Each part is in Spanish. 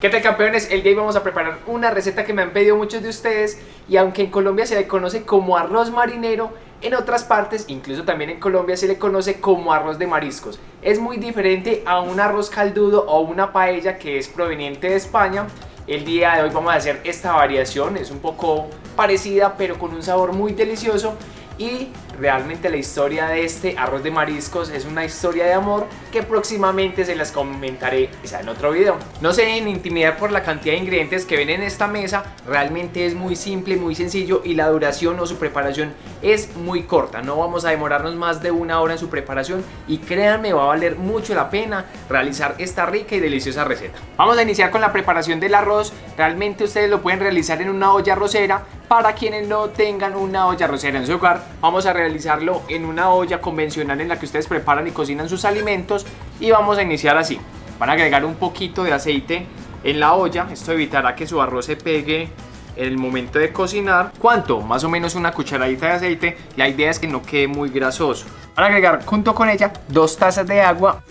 ¿Qué tal, campeones? El día de hoy vamos a preparar una receta que me han pedido muchos de ustedes, y aunque en Colombia se le conoce como arroz marinero, en otras partes, incluso también en Colombia, se le conoce como arroz de mariscos. Es muy diferente a un arroz caldudo o una paella que es proveniente de España. El día de hoy vamos a hacer esta variación, es un poco parecida pero con un sabor muy delicioso. Y realmente la historia de este arroz de mariscos es una historia de amor que próximamente se las comentaré quizá en otro video. No se dejen intimidar por la cantidad de ingredientes que ven en esta mesa. Realmente es muy simple, muy sencillo, y la duración o su preparación es muy corta. No vamos a demorarnos más de una hora en su preparación, y créanme, va a valer mucho la pena realizar esta rica y deliciosa receta. Vamos a iniciar con la preparación del arroz. Realmente ustedes lo pueden realizar en una olla arrocera. Para quienes no tengan una olla arrocera en su hogar, vamos a realizarlo en una olla convencional en la que ustedes preparan y cocinan sus alimentos. Y vamos a iniciar así. Van a agregar un poquito de aceite en la olla. Esto evitará que su arroz se pegue en el momento de cocinar. ¿Cuánto? Más o menos una cucharadita de aceite. La idea es que no quede muy grasoso. Van a agregar junto con ella 2 tazas de agua,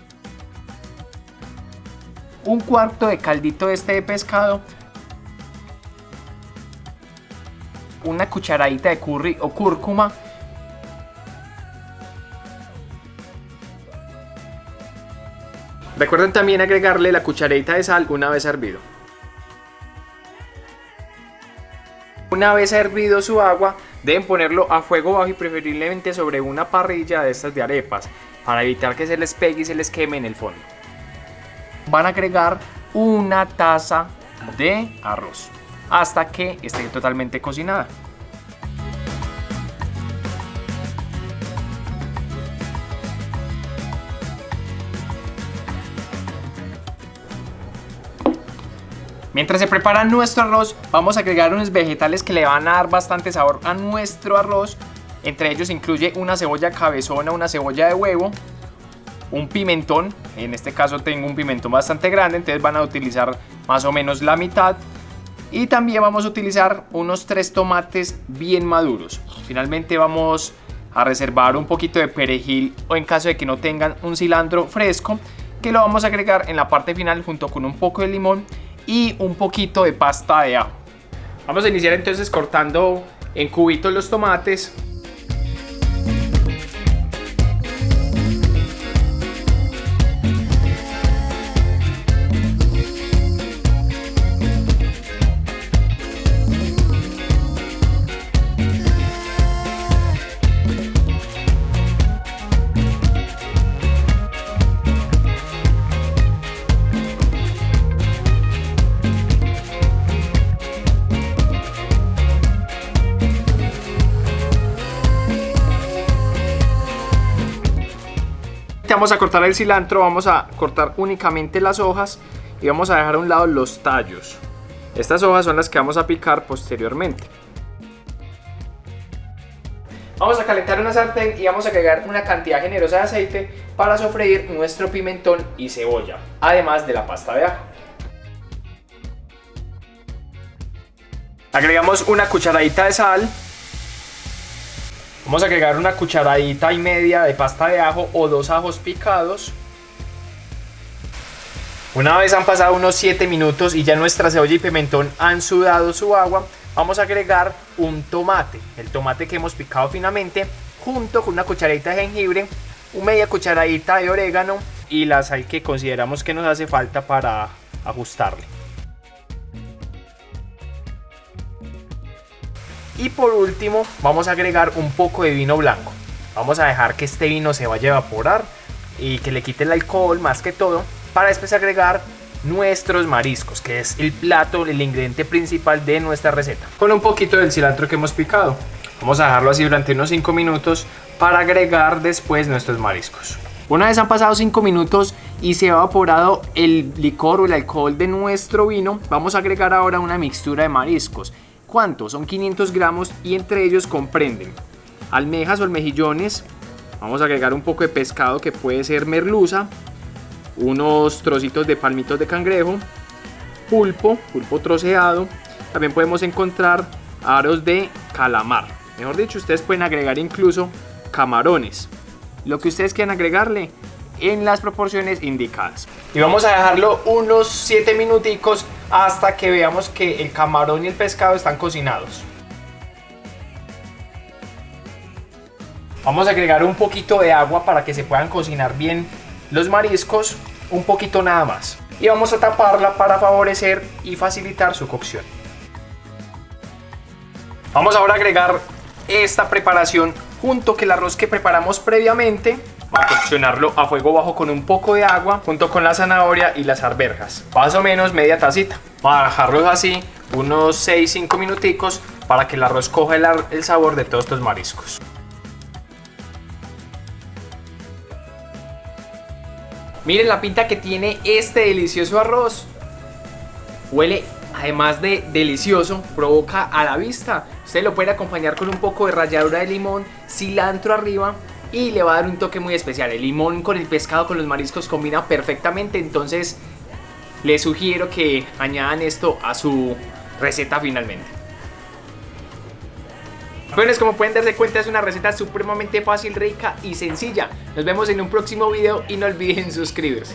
un cuarto de caldito de pescado, una cucharadita de curry o cúrcuma, recuerden también agregarle la cucharadita de sal una vez hervido. Una vez hervido su agua, deben ponerlo a fuego bajo y preferiblemente sobre una parrilla de estas de arepas, para evitar que se les pegue y se les queme en el fondo. Van a agregar una taza de arroz hasta que esté totalmente cocinada. Mientras se prepara nuestro arroz, vamos a agregar unos vegetales que le van a dar bastante sabor a nuestro arroz. Entre ellos incluye una cebolla cabezona, una cebolla de huevo, un pimentón. En este caso tengo un pimentón bastante grande, entonces van a utilizar más o menos la mitad. Y también vamos a utilizar unos 3 tomates bien maduros. Finalmente vamos a reservar un poquito de perejil, o en caso de que no tengan, un cilantro fresco, que lo vamos a agregar en la parte final junto con un poco de limón y un poquito de pasta de ajo. Vamos a iniciar entonces cortando en cubitos los tomates. Vamos a cortar el cilantro, vamos a cortar únicamente las hojas y vamos a dejar a un lado los tallos. Estas hojas son las que vamos a picar posteriormente. Vamos a calentar una sartén y vamos a agregar una cantidad generosa de aceite para sofreír nuestro pimentón y cebolla, además de la pasta de ajo. Agregamos una cucharadita de sal. Vamos a agregar una cucharadita y media de pasta de ajo o 2 ajos picados. Una vez han pasado unos 7 minutos y ya nuestra cebolla y pimentón han sudado su agua, vamos a agregar un tomate, el tomate que hemos picado finamente, junto con una cucharadita de jengibre, media cucharadita de orégano y la sal que consideramos que nos hace falta para ajustarle. Y por último vamos a agregar un poco de vino blanco. Vamos a dejar que este vino se vaya a evaporar y que le quite el alcohol más que todo, para después agregar nuestros mariscos, que es el plato, el ingrediente principal de nuestra receta. Con un poquito del cilantro que hemos picado. Vamos a dejarlo así durante unos 5 minutos para agregar después nuestros mariscos. Una vez han pasado 5 minutos y se ha evaporado el licor o el alcohol de nuestro vino, vamos a agregar ahora una mixtura de mariscos. ¿Cuánto? Son 500 gramos y entre ellos comprenden almejas o mejillones. Vamos a agregar un poco de pescado que puede ser merluza, unos trocitos de palmitos de cangrejo, pulpo troceado. También podemos encontrar aros de calamar. Mejor dicho, ustedes pueden agregar incluso camarones. Lo que ustedes quieran agregarle. en las proporciones indicadas. Y vamos a dejarlo unos 7 minuticos hasta que veamos que el camarón y el pescado están cocinados. Vamos a agregar un poquito de agua para que se puedan cocinar bien los mariscos, un poquito nada más. Y vamos a taparla para favorecer y facilitar su cocción. Vamos ahora a agregar esta preparación junto con el arroz que preparamos previamente. Vamos a coccionarlo a fuego bajo con un poco de agua junto con la zanahoria y las arvejas, más o menos media tacita. Vamos a dejarlos así unos 6-5 minuticos para que el arroz coja el sabor de todos estos mariscos. Miren la pinta que tiene este delicioso arroz. Huele, además de delicioso, provoca a la vista. Usted lo puede acompañar con un poco de ralladura de limón, cilantro arriba y le va a dar un toque muy especial. El limón con el pescado, con los mariscos combina perfectamente, entonces les sugiero que añadan esto a su receta finalmente. Bueno, como pueden darse cuenta, es una receta supremamente fácil, rica y sencilla. Nos vemos en un próximo video y no olviden suscribirse.